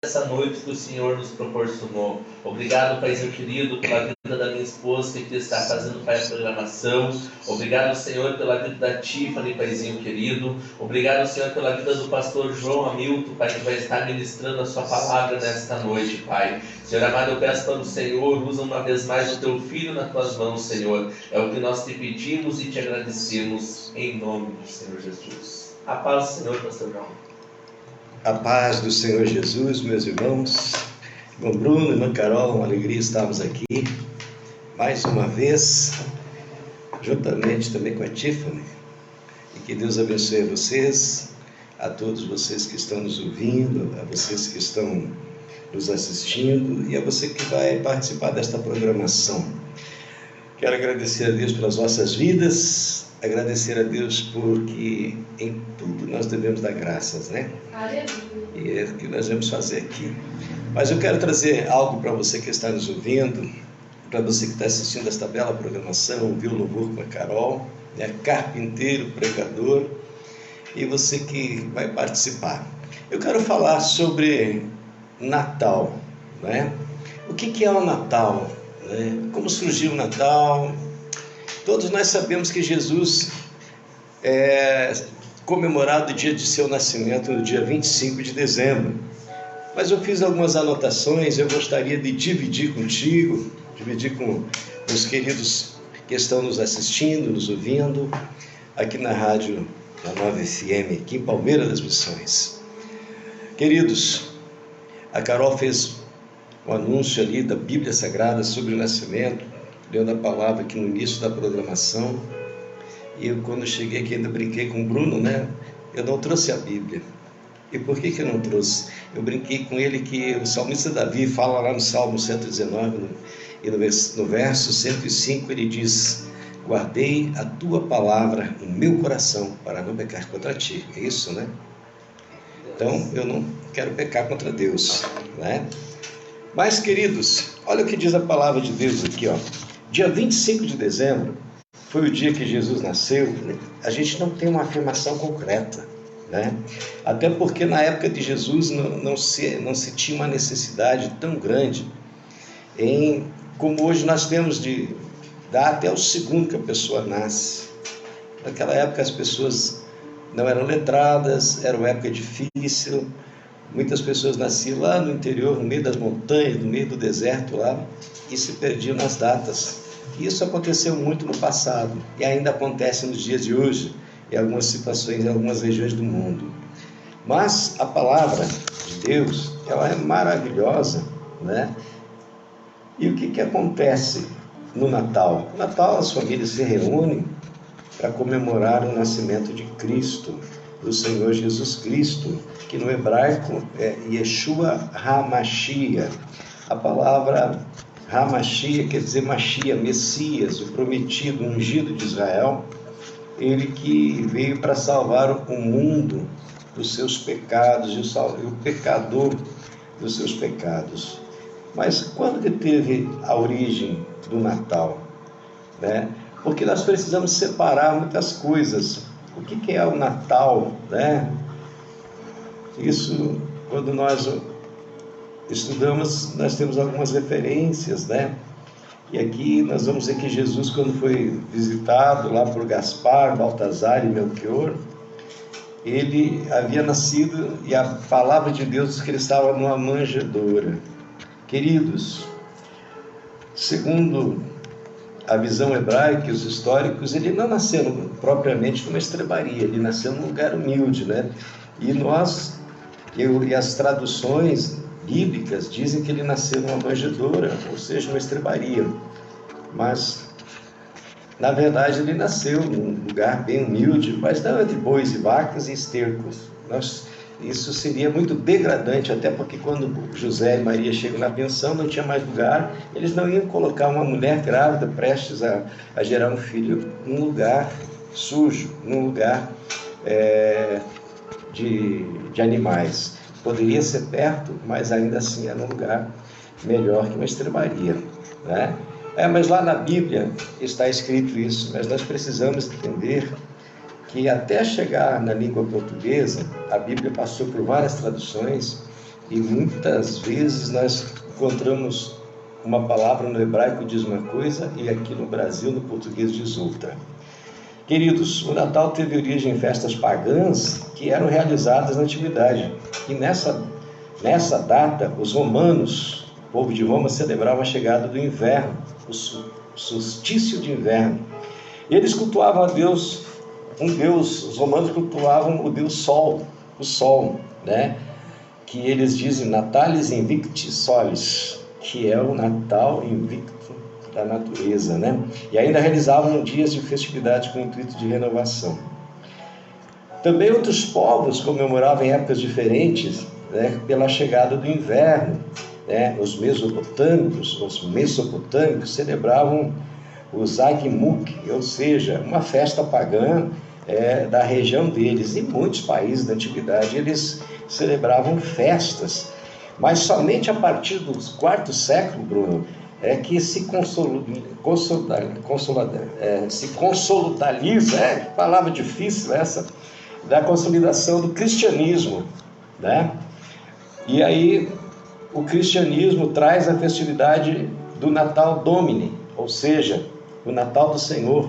essa noite que o Senhor nos proporcionou. Obrigado, Paizinho querido, pela vida da minha esposa que está fazendo, Pai, a programação. Obrigado, Senhor, pela vida da Tiffany, Paizinho querido. Obrigado, Senhor, pela vida do pastor João Hamilton, Pai, que vai estar ministrando a sua palavra nesta noite, Pai. Senhor amado, eu peço para o Senhor, usa uma vez mais o teu filho nas tuas mãos, Senhor. É o que nós te pedimos e te agradecemos, em nome do Senhor Jesus. A paz do Senhor, pastor João. A paz do Senhor Jesus, meus irmãos, irmão Bruno, irmã Carol, uma alegria estarmos aqui mais uma vez, juntamente também com a Tiffany, e que Deus abençoe a vocês, a todos vocês que estão nos ouvindo, a vocês que estão nos assistindo e a você que vai participar desta programação. Quero agradecer a Deus pelas vossas vidas, agradecer a Deus porque em tudo nós devemos dar graças, né? E é o que nós vamos fazer aqui. Mas eu quero trazer algo para você que está nos ouvindo, para você que está assistindo esta bela programação, ouviu o louvor com a Carol, né? Carpinteiro, pregador, e você que vai participar. Eu quero falar sobre Natal, né? O que é o Natal? Né? Como surgiu o Natal? Todos nós sabemos que Jesus é comemorado o dia de seu nascimento no dia 25 de dezembro. Mas eu fiz algumas anotações, eu gostaria de dividir contigo, dividir com os queridos que estão nos assistindo, nos ouvindo, aqui na rádio, na 9 FM, aqui em Palmeira das Missões. Queridos, a Carol fez um anúncio ali da Bíblia Sagrada sobre o nascimento, lendo a palavra aqui no início da programação, e eu, quando cheguei aqui, ainda brinquei com o Bruno, né? Eu não trouxe a Bíblia. E por que eu não trouxe? Eu brinquei com ele que o salmista Davi fala lá no Salmo 119, e no verso 105 ele diz: guardei a tua palavra no meu coração para não pecar contra ti. É isso, né? Então, eu não quero pecar contra Deus, né? Mas, queridos, olha o que diz a palavra de Deus aqui, ó. Dia 25 de dezembro foi o dia que Jesus nasceu. A gente não tem uma afirmação concreta, né? Até porque na época de Jesus não se tinha uma necessidade tão grande como hoje nós temos de dar até o segundo que a pessoa nasce. Naquela época as pessoas não eram letradas, era uma época difícil. Muitas pessoas nasciam lá no interior, no meio das montanhas, no meio do deserto lá, e se perdiam nas datas. Isso aconteceu muito no passado e ainda acontece nos dias de hoje, em algumas situações, em algumas regiões do mundo. Mas a palavra de Deus, ela é maravilhosa, né? E o que acontece no Natal? No Natal as famílias se reúnem para comemorar o nascimento de Cristo, do Senhor Jesus Cristo, que no hebraico é Yeshua HaMashiach. A palavra HaMashiach quer dizer Mashiach, Messias, o prometido, o ungido de Israel, ele que veio para salvar o mundo dos seus pecados e o pecador dos seus pecados. Mas quando que teve a origem do Natal, né? Porque nós precisamos separar muitas coisas. O que é o Natal, né? Isso, quando nós estudamos, nós temos algumas referências, né? E aqui nós vamos ver que Jesus, quando foi visitado lá por Gaspar, Baltazar e Melquior, ele havia nascido e a palavra de Deus diz que ele estava numa manjedoura. Queridos, segundo a visão hebraica e os históricos, ele não nasceu propriamente numa estrebaria, ele nasceu num lugar humilde, né? E as traduções bíblicas dizem que ele nasceu numa manjedoura, ou seja, numa estrebaria. Mas, na verdade, ele nasceu num lugar bem humilde, mas não entre bois e vacas e estercos. Isso seria muito degradante, até porque quando José e Maria chegam na pensão, não tinha mais lugar, eles não iam colocar uma mulher grávida, prestes a gerar um filho, num lugar sujo, num lugar de animais. Poderia ser perto, mas ainda assim era um lugar melhor que uma estrebaria, né? Mas lá na Bíblia está escrito isso, mas nós precisamos entender que até chegar na língua portuguesa, a Bíblia passou por várias traduções e muitas vezes nós encontramos uma palavra no hebraico diz uma coisa e aqui no Brasil, no português, diz outra. Queridos, o Natal teve origem em festas pagãs que eram realizadas na antiguidade. E nessa data, os romanos, o povo de Roma, celebravam a chegada do inverno, o solstício de inverno. E eles cultuavam a Deus, os romanos cultuavam o Deus Sol, o Sol, né? Que eles dizem Natalis Invicti Solis, que é o Natal invicto da natureza, né? E ainda realizavam dias de festividade com o intuito de renovação. Também outros povos comemoravam em épocas diferentes, né, pela chegada do inverno, né? Os mesopotâmicos celebravam o Zagmuk, ou seja, uma festa pagã da região deles. Em muitos países da antiguidade eles celebravam festas, mas somente a partir do quarto século, Bruno, é que se consolidaliza, palavra difícil essa, da consolidação do cristianismo, né? E aí o cristianismo traz a festividade do Natal Domini, ou seja, o Natal do Senhor.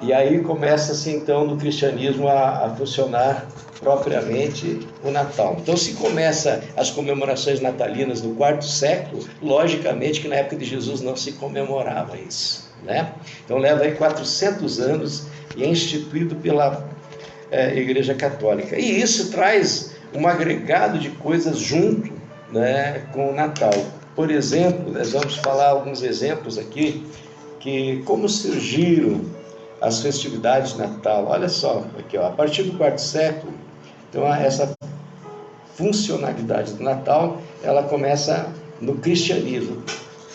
E aí começa-se então no cristianismo a funcionar propriamente o Natal. Então se começa as comemorações natalinas no quarto século, logicamente que na época de Jesus não se comemorava isso, né? Então leva aí 400 anos e é instituído pela Igreja Católica. E isso traz um agregado de coisas junto, né, com o Natal. Por exemplo, nós vamos falar alguns exemplos aqui, que como surgiram as festividades de Natal. Olha só, aqui, ó, a partir do quarto século, então essa funcionalidade do Natal, ela começa no cristianismo.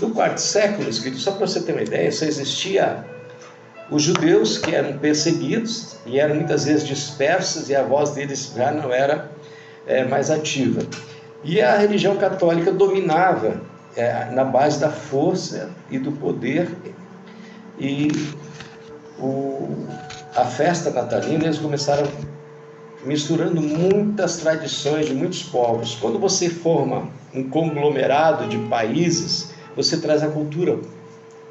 No quarto século, só para você ter uma ideia, só existia os judeus que eram perseguidos e eram muitas vezes dispersos e a voz deles já não era mais ativa. E a religião católica dominava na base da força e do poder, e a festa natalina, eles começaram misturando muitas tradições de muitos povos. Quando você forma um conglomerado de países, você traz a cultura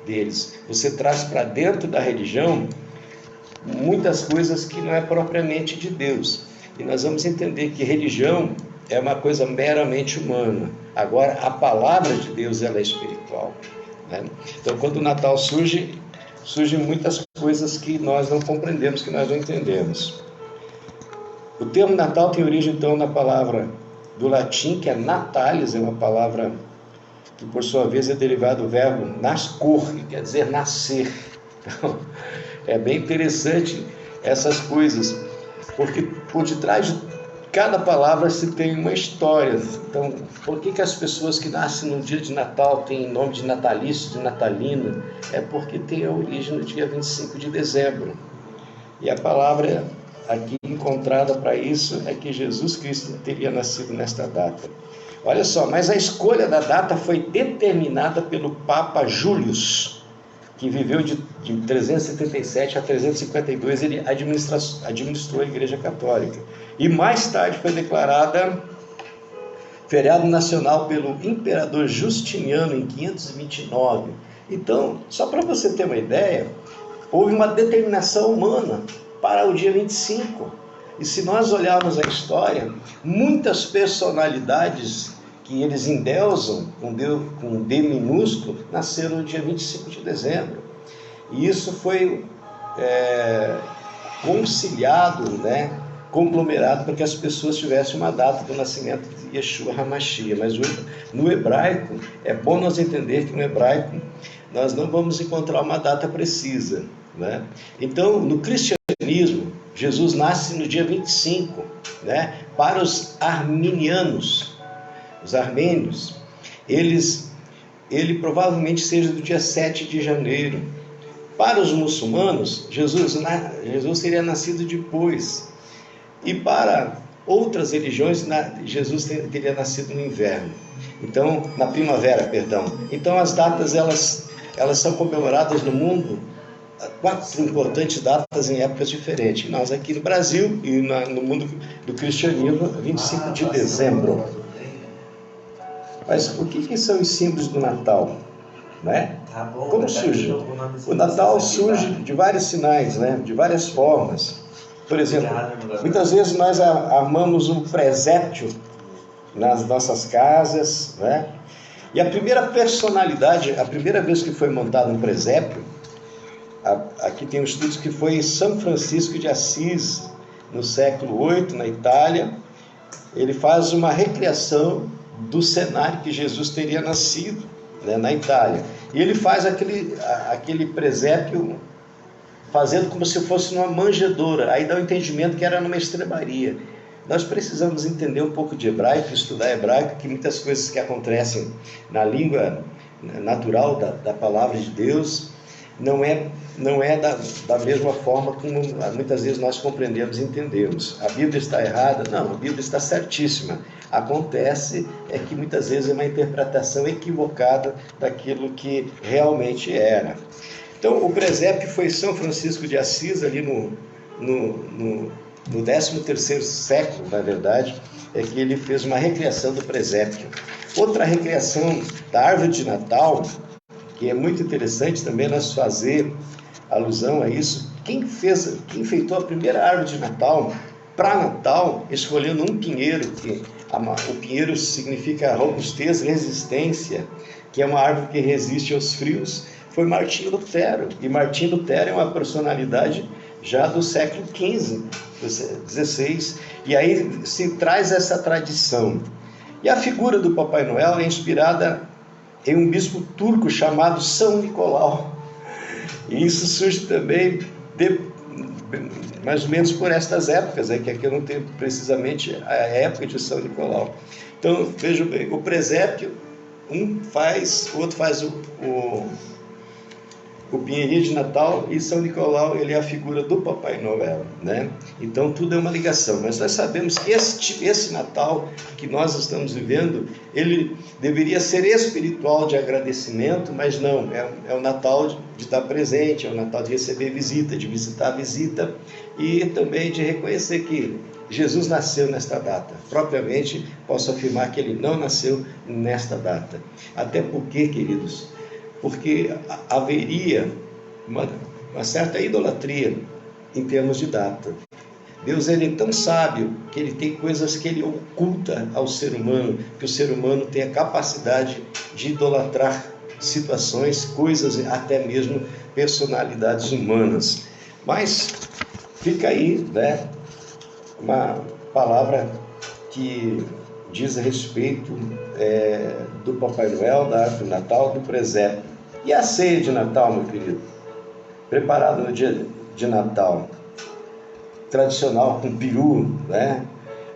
deles, você traz para dentro da religião muitas coisas que não é propriamente de Deus. E nós vamos entender que religião é uma coisa meramente humana. Agora, a palavra de Deus, ela é espiritual, né? Então, quando o Natal surgem muitas coisas que nós não compreendemos, que nós não entendemos. O termo Natal tem origem, então, na palavra do latim, que é natalis, é uma palavra que, por sua vez, é derivado do verbo nascor, que quer dizer nascer. Então, é bem interessante essas coisas, porque por detrás de cada palavra se tem uma história. Então, por que as pessoas que nascem no dia de Natal têm nome de natalício, de natalino? É porque tem a origem no dia 25 de dezembro. E a palavra aqui encontrada para isso é que Jesus Cristo teria nascido nesta data. Olha só, mas a escolha da data foi determinada pelo Papa Július, que viveu de 377 a 352, ele administrou a Igreja Católica. E mais tarde foi declarada feriado nacional pelo imperador Justiniano em 529. Então, só para você ter uma ideia, houve uma determinação humana para o dia 25. E se nós olharmos a história, muitas personalidades que eles endeusam com D minúsculo, nasceram no dia 25 de dezembro. E isso foi conciliado, né, conglomerado para que as pessoas tivessem uma data do nascimento de Yeshua HaMashiach. Mas no hebraico, é bom nós entender que no hebraico nós não vamos encontrar uma data precisa, né? Então, no cristianismo, Jesus nasce no dia 25, né? Para os arminianos, os armênios, ele provavelmente seja do dia 7 de janeiro. Para os muçulmanos, Jesus teria nascido depois. E para outras religiões, Jesus teria nascido no inverno. Então, na primavera, perdão. Então, as datas, elas são comemoradas no mundo quatro importantes datas em épocas diferentes. Nós aqui no Brasil e no mundo do cristianismo, 25 de dezembro. Mas o que são os símbolos do Natal? Né? Como surge? O Natal surge de vários sinais, né? De várias formas. Por exemplo, muitas vezes nós armamos um presépio nas nossas casas, né? E a primeira personalidade, a primeira vez que foi montado um presépio, aqui tem um estudo que foi em São Francisco de Assis, no século VIII, na Itália. Ele faz uma recriação do cenário que Jesus teria nascido, né, na Itália. E ele faz aquele presépio fazendo como se fosse numa manjedoura. Aí dá o entendimento que era numa estrebaria. Nós precisamos entender um pouco de hebraico, estudar hebraico, que muitas coisas que acontecem na língua natural da palavra de Deus não é da mesma forma como muitas vezes nós compreendemos e entendemos. A Bíblia está errada? Não, a Bíblia está certíssima. Acontece que muitas vezes é uma interpretação equivocada daquilo que realmente era. Então, o presépio foi São Francisco de Assis, ali no 13º século, na verdade, que ele fez uma recriação do presépio. Outra recriação da árvore de Natal, que é muito interessante também nós fazer alusão a isso. Quem enfeitou a primeira árvore de Natal, para Natal, escolhendo um pinheiro, que o pinheiro significa robustez, resistência, que é uma árvore que resiste aos frios, foi Martinho Lutero. E Martinho Lutero é uma personalidade já do século XV, XVI, e aí se traz essa tradição. E a figura do Papai Noel é inspirada em um bispo turco chamado São Nicolau. E isso surge também mais ou menos por estas épocas, que aqui eu não tenho precisamente a época de São Nicolau. Então, vejam bem, o presépio, o outro faz o pinheirinho de Natal, e São Nicolau, ele é a figura do Papai Noel, né? Então tudo é uma ligação, mas nós sabemos que esse Natal que nós estamos vivendo, ele deveria ser espiritual, de agradecimento, mas não, é o Natal de estar presente, é o Natal de receber visita, de visitar a visita, e também de reconhecer que Jesus nasceu nesta data. Propriamente, posso afirmar que ele não nasceu nesta data. Até porque, queridos, porque haveria uma certa idolatria em termos de data. Deus, ele é tão sábio que ele tem coisas que ele oculta ao ser humano, que o ser humano tem a capacidade de idolatrar situações, coisas, até mesmo personalidades humanas. Mas fica aí, né, uma palavra que diz a respeito do Papai Noel, da árvore de Natal, do presépio. E a ceia de Natal, meu querido? Preparada no dia de Natal, tradicional, com peru, né?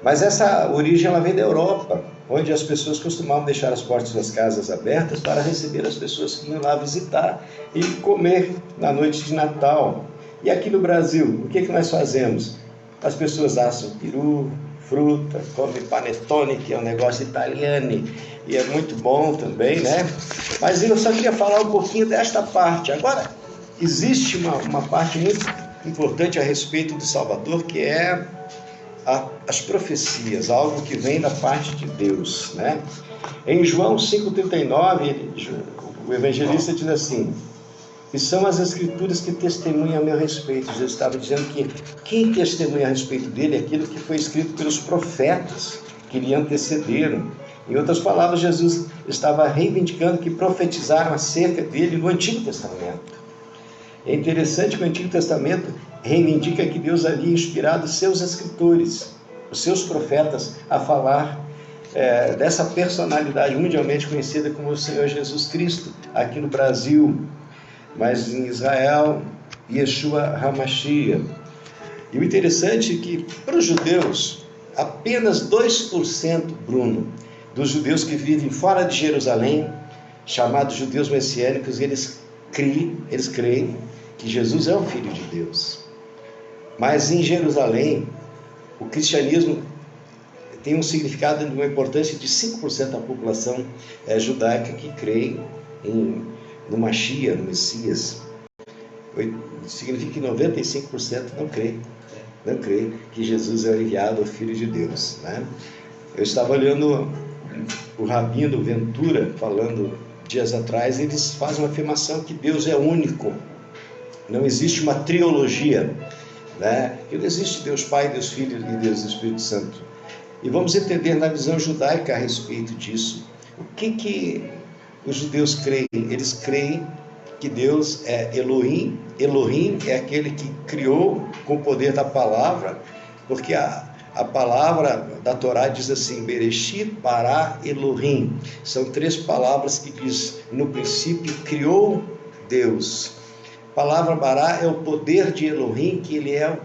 Mas essa origem ela vem da Europa, onde as pessoas costumavam deixar as portas das casas abertas para receber as pessoas que iam lá visitar e comer na noite de Natal. E aqui no Brasil, o que nós fazemos? As pessoas assam peru, fruta, comem panetone, que é um negócio italiano, e é muito bom também, né? Mas eu só queria falar um pouquinho desta parte. Agora, existe uma parte muito importante a respeito do Salvador, que é as profecias, algo que vem da parte de Deus, né? Em João 5,39, o evangelista diz assim: e são as escrituras que testemunham a meu respeito. Jesus estava dizendo que quem testemunha a respeito dele é aquilo que foi escrito pelos profetas que lhe antecederam. Em outras palavras, Jesus estava reivindicando que profetizaram acerca dele no Antigo Testamento. É interessante que o Antigo Testamento reivindica que Deus havia inspirado seus escritores, os seus profetas, a falar dessa personalidade mundialmente conhecida como o Senhor Jesus Cristo, aqui no Brasil, mas em Israel, Yeshua HaMashiach. E o interessante é que, para os judeus, apenas 2%, Bruno, dos judeus que vivem fora de Jerusalém, chamados judeus messiânicos, eles creem que Jesus é o Filho de Deus. Mas em Jerusalém, o cristianismo tem um significado de uma importância de 5% da população judaica que crê no Mashiach, no Messias. significa que 95% não crê que Jesus é o enviado, o Filho de Deus, né? Eu estava olhando o Rabino Ventura falando dias atrás, eles fazem uma afirmação que Deus é único, não existe uma trilogia, né? Não existe Deus Pai, Deus Filho e Deus Espírito Santo. E vamos entender na visão judaica a respeito disso. O que os judeus creem? Eles creem que Deus é Elohim. Elohim é aquele que criou com o poder da palavra, porque a palavra da Torá diz assim, Bereshit bara Elohim. São 3 palavras que diz, no princípio criou Deus. A palavra bara é o poder de Elohim, que ele é o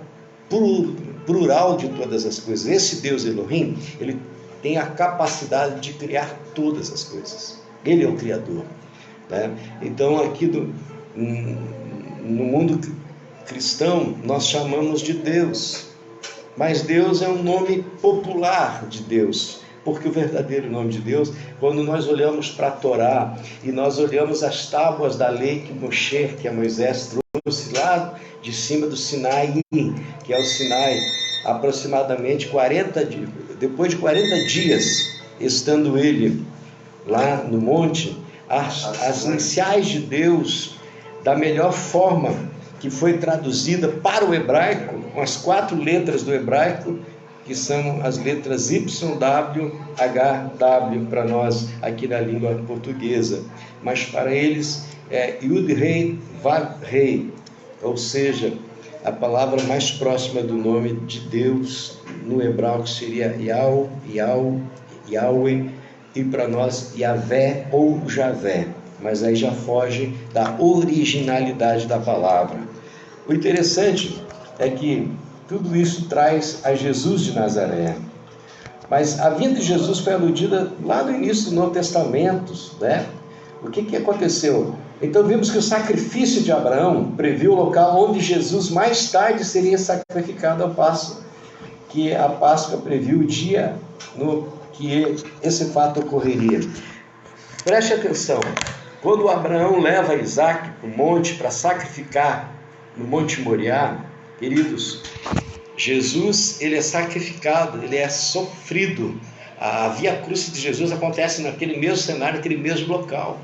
plural de todas as coisas. Esse Deus Elohim, ele tem a capacidade de criar todas as coisas. Ele é o Criador, né? Então aqui no mundo cristão nós chamamos de Deus, mas Deus é um nome popular de Deus, porque o verdadeiro nome de Deus, quando nós olhamos para a Torá e nós olhamos as tábuas da lei que Moshe, que é Moisés, trouxe lá de cima do Sinai, que é o Sinai, aproximadamente 40 dias, depois de 40 dias, estando ele lá no monte, as iniciais de Deus, da melhor forma que foi traduzida para o hebraico, com as 4 letras do hebraico, que são as letras YWHW para nós aqui na língua portuguesa, mas para eles é Yud Rei Vav Rei, ou seja, a palavra mais próxima do nome de Deus no hebraico seria Yahweh, e para nós Yahvé ou Javé, mas aí já foge da originalidade da palavra. O interessante é que tudo isso traz a Jesus de Nazaré, mas a vinda de Jesus foi aludida lá no início do Novo Testamento, né? O que aconteceu? Então vimos que o sacrifício de Abraão previu o local onde Jesus mais tarde seria sacrificado, ao passo que a Páscoa previu o dia no que esse fato ocorreria. Preste atenção, quando Abraão leva Isaac para o monte para sacrificar no Monte Moriá, queridos, Jesus, ele é sacrificado, ele é sofrido. A Via Crucis de Jesus acontece naquele mesmo cenário, naquele mesmo local.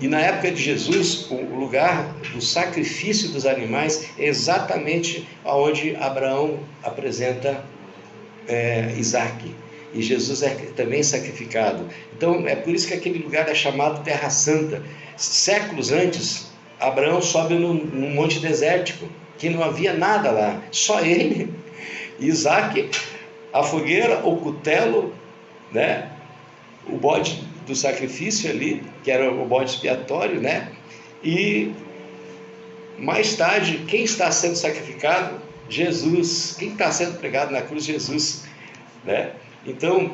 E na época de Jesus, o lugar do sacrifício dos animais é exatamente onde Abraão apresenta Isaac. E Jesus é também sacrificado. Então é por isso que aquele lugar é chamado Terra Santa. Séculos antes, Abraão sobe num monte desértico, que não havia nada lá, só ele, Isaac, a fogueira, o cutelo, né? O bode do sacrifício ali, que era o bode expiatório, né? E mais tarde, quem está sendo sacrificado? Jesus. Quem está sendo pregado na cruz? Jesus, né? Então,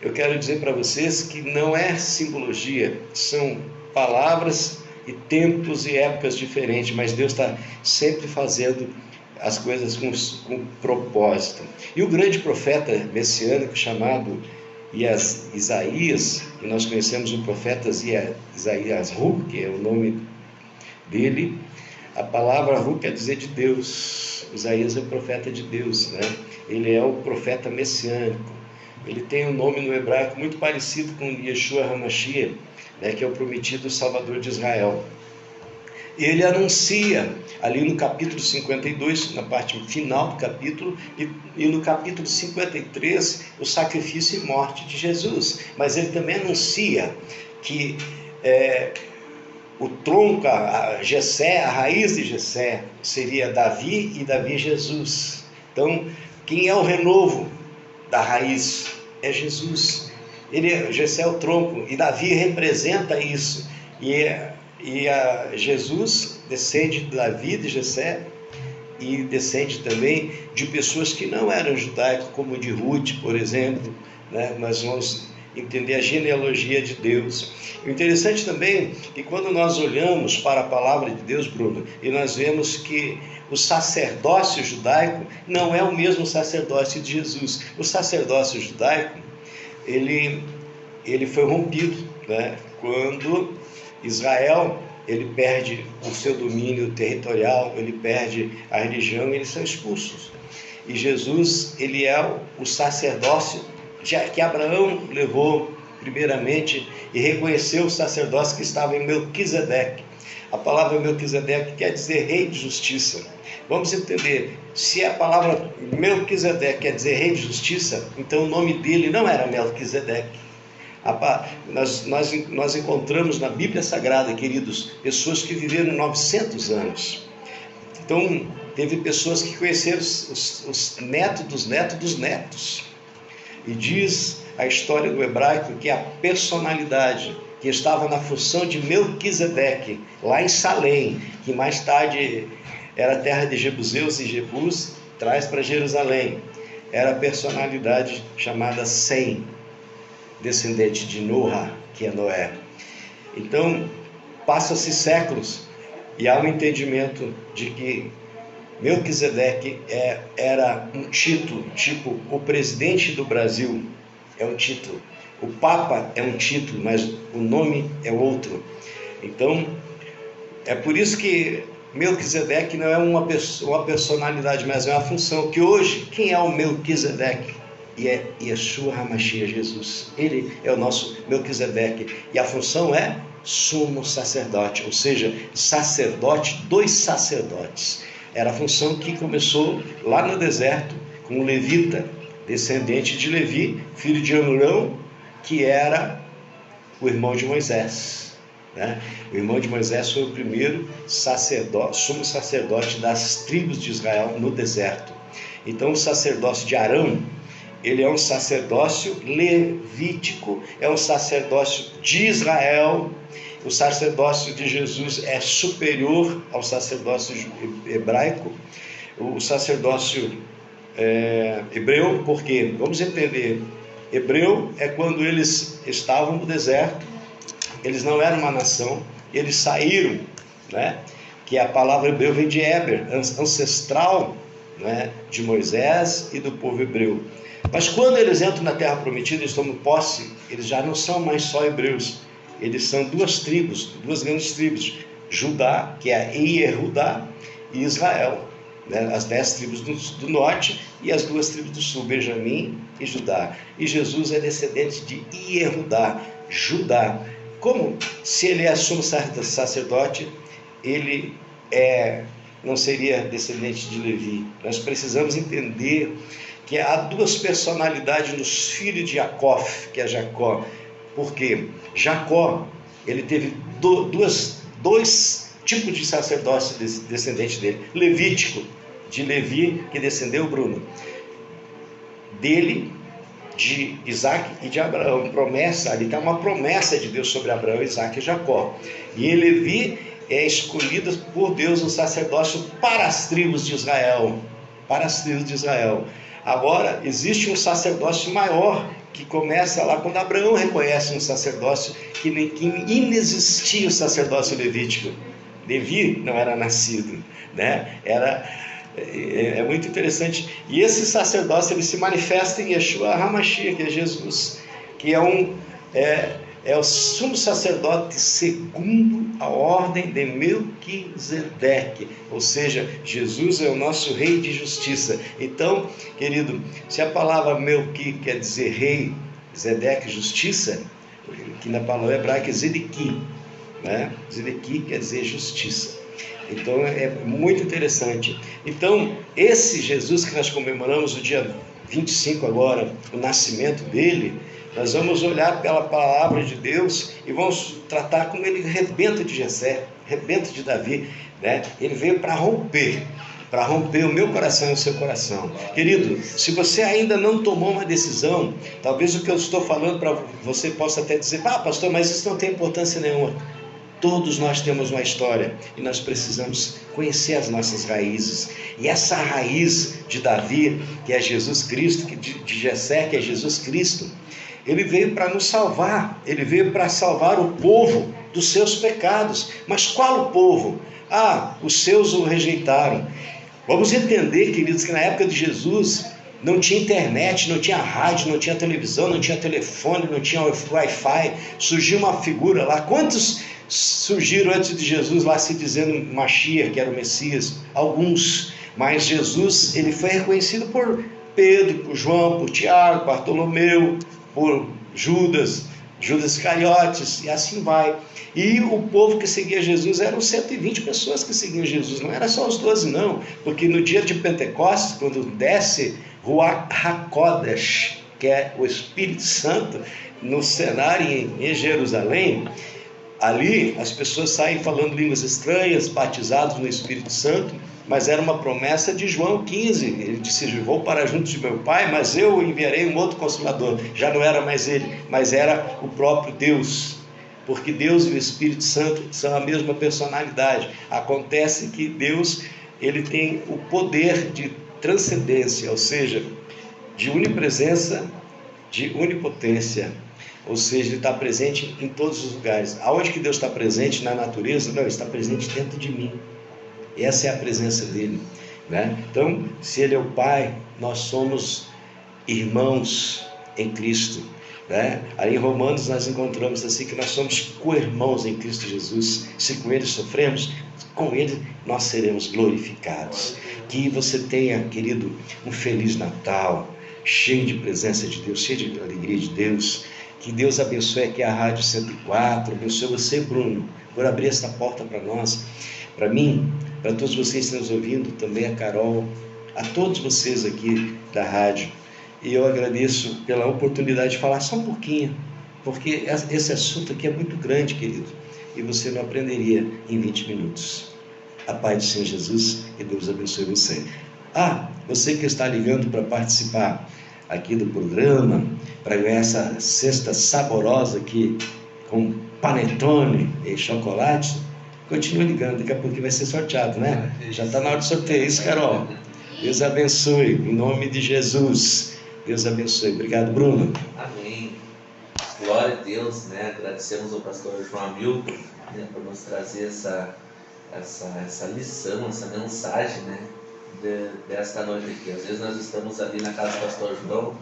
eu quero dizer para vocês que não é simbologia, são palavras e tempos e épocas diferentes, mas Deus está sempre fazendo as coisas com propósito. E o grande profeta messiânico chamado Isaías, que nós conhecemos o profeta Isaías Ru, que é o nome dele, a palavra Ru quer dizer de Deus. Isaías é o profeta de Deus, né? Ele é o profeta messiânico. Ele tem um nome no hebraico muito parecido com Yeshua HaMashiach, né, que é o prometido Salvador de Israel. Ele anuncia ali no capítulo 52, na parte final do capítulo, e no capítulo 53, o sacrifício e morte de Jesus. Mas ele também anuncia que o tronco, a Jessé, a raiz de Jessé, seria Davi, e Davi Jesus. Então, quem é o renovo da raiz? É Jesus. Jessé é o tronco, e Davi representa isso. Jesus descende de Davi, de Jessé, e descende também de pessoas que não eram judaicos, como de Ruth, por exemplo, né? Nós vamos entender a genealogia de Deus. O interessante também é que quando nós olhamos para a palavra de Deus, Bruno, e nós vemos que o sacerdócio judaico não é o mesmo sacerdócio de Jesus. O sacerdócio judaico, ele foi rompido, né? Quando Israel ele perde o seu domínio territorial, ele perde a religião, eles são expulsos. E Jesus, ele é o sacerdócio que Abraão levou primeiramente e reconheceu o sacerdócio que estava em Melquisedeque. A palavra Melquisedeque quer dizer rei de justiça. Vamos entender, se a palavra Melquisedeque quer dizer rei de justiça, então o nome dele não era Melquisedeque. Nós encontramos na Bíblia Sagrada, queridos, pessoas que viveram 900 anos. Então, teve pessoas que conheceram os netos dos netos dos netos. E diz a história do hebraico que a personalidade que estava na função de Melquisedeque, lá em Salém, que mais tarde era terra de Jebuseus e Jebus, traz para Jerusalém, era a personalidade chamada Sem, descendente de Noa, que é Noé. Então, passam-se séculos e há um entendimento de que Melquisedeque era um título, tipo o presidente do Brasil é um título, o Papa é um título, mas o nome é outro. Então, é por isso que Melquisedeque não é uma personalidade, mas é uma função. Que hoje, quem é o Melquisedeque? E é Yeshua HaMashiach, Jesus. Ele é o nosso Melquisedeque. E a função é sumo sacerdote, ou seja, sacerdote dos sacerdotes. Era a função que começou lá no deserto com o levita, descendente de Levi, filho de Amurão, que era o irmão de Moisés, né? O irmão de Moisés foi o primeiro sacerdote, sumo sacerdote das tribos de Israel no deserto. Então o sacerdócio de Arão, ele é um sacerdócio levítico, é um sacerdócio de Israel. O sacerdócio de Jesus é superior ao sacerdócio hebraico, o sacerdócio hebreu, porque, vamos entender, hebreu é quando eles estavam no deserto, eles não eram uma nação, eles saíram, né? Que a palavra hebreu vem de Éber, ancestral, né? De Moisés e do povo hebreu. Mas quando eles entram na terra prometida, eles tomam posse, eles já não são mais só hebreus, eles são duas tribos, duas grandes tribos, Judá, que é Ierudá, e Israel, né? As 10 tribos do norte e as 2 tribos do sul, Benjamim e Judá. E Jesus é descendente de Ierudá, Judá. Como se ele é sumo sacerdote, ele não seria descendente de Levi. Nós precisamos entender que há 2 personalidades nos filhos de Jacó, que é Jacó. Porque Jacó, ele teve dois tipos de sacerdócio descendente dele. Levítico, de Levi, que descendeu Bruno. Dele, de Isaac e de Abraão. Promessa, ali está uma promessa de Deus sobre Abraão, Isaac e Jacó. E em Levi é escolhido por Deus o sacerdócio para as tribos de Israel. Para as tribos de Israel. Agora, existe um sacerdócio maior, que começa lá quando Abraão reconhece um sacerdócio que inexistia o sacerdócio levítico. Levi não era nascido, né? É muito interessante. E esse sacerdócio ele se manifesta em Yeshua HaMashiach, que é Jesus, que é o sumo sacerdote segundo a ordem de Melquisedeque, ou seja, Jesus é o nosso rei de justiça. Então, querido, se a palavra Melqui quer dizer rei, Zedeque justiça, que na palavra hebraica é Zedequi, né? Zedequi quer dizer justiça. Então é muito interessante. Então esse Jesus que nós comemoramos o dia 25 agora, o nascimento dele, nós vamos olhar pela palavra de Deus e vamos tratar como ele rebento de Jessé, rebento de Davi, né? Ele veio para romper o meu coração e o seu coração. Querido, se você ainda não tomou uma decisão, talvez o que eu estou falando para você possa até dizer: pastor, mas isso não tem importância nenhuma. Todos nós temos uma história e nós precisamos conhecer as nossas raízes. E essa raiz de Davi, que é Jesus Cristo, de Jessé, que é Jesus Cristo, ele veio para nos salvar, ele veio para salvar o povo dos seus pecados. Mas qual o povo? Os seus o rejeitaram. Vamos entender, queridos, que na época de Jesus não tinha internet, não tinha rádio, não tinha televisão, não tinha telefone, não tinha Wi-Fi. Surgiu uma figura lá. Quantos surgiram antes de Jesus lá se dizendo Mashiach, que era o Messias, alguns, mas Jesus, ele foi reconhecido por Pedro, por João, por Tiago, Bartolomeu, por Judas Iscariotes, e assim vai. E o povo que seguia Jesus eram 120 pessoas que seguiam Jesus, não era só os 12 não, porque no dia de Pentecostes, quando desce Ruach HaKodesh, que é o Espírito Santo, no cenário em Jerusalém, ali as pessoas saem falando línguas estranhas, batizados no Espírito Santo, mas era uma promessa de João 15, ele disse, vou para junto de meu Pai, mas eu enviarei um outro Consolador. Já não era mais ele, mas era o próprio Deus, porque Deus e o Espírito Santo são a mesma personalidade. Acontece que Deus, ele tem o poder de transcendência, ou seja, de onipresença, de onipotência, ou seja, ele está presente em todos os lugares. Aonde que Deus está presente na natureza? Não, ele está presente dentro de mim. Essa é a presença dele, né? Então, se ele é o Pai, nós somos irmãos em Cristo, né? Aí em Romanos nós encontramos assim que nós somos co-irmãos em Cristo Jesus. Se com ele sofremos, com ele nós seremos glorificados. Que você tenha, querido, um feliz Natal, cheio de presença de Deus, cheio de alegria de Deus. Que Deus abençoe aqui a Rádio 104, abençoe você, Bruno, por abrir esta porta para nós, para mim, para todos vocês que estão nos ouvindo, também a Carol, a todos vocês aqui da rádio. E eu agradeço pela oportunidade de falar só um pouquinho, porque esse assunto aqui é muito grande, querido, e você não aprenderia em 20 minutos. A paz do Senhor Jesus e Deus abençoe você. Você que está ligando para participar aqui do programa, para ganhar essa cesta saborosa aqui com panetone e chocolate, continue ligando, daqui a pouco vai ser sorteado, né? Já está na hora de sorteio, isso, Carol. Deus abençoe, em nome de Jesus. Deus abençoe. Obrigado, Bruno. Amém. Glória a Deus, né? Agradecemos ao pastor João Hamilton, né, por nos trazer essa lição, essa mensagem, né, desta noite aqui. Às vezes nós estamos ali na casa do pastor João,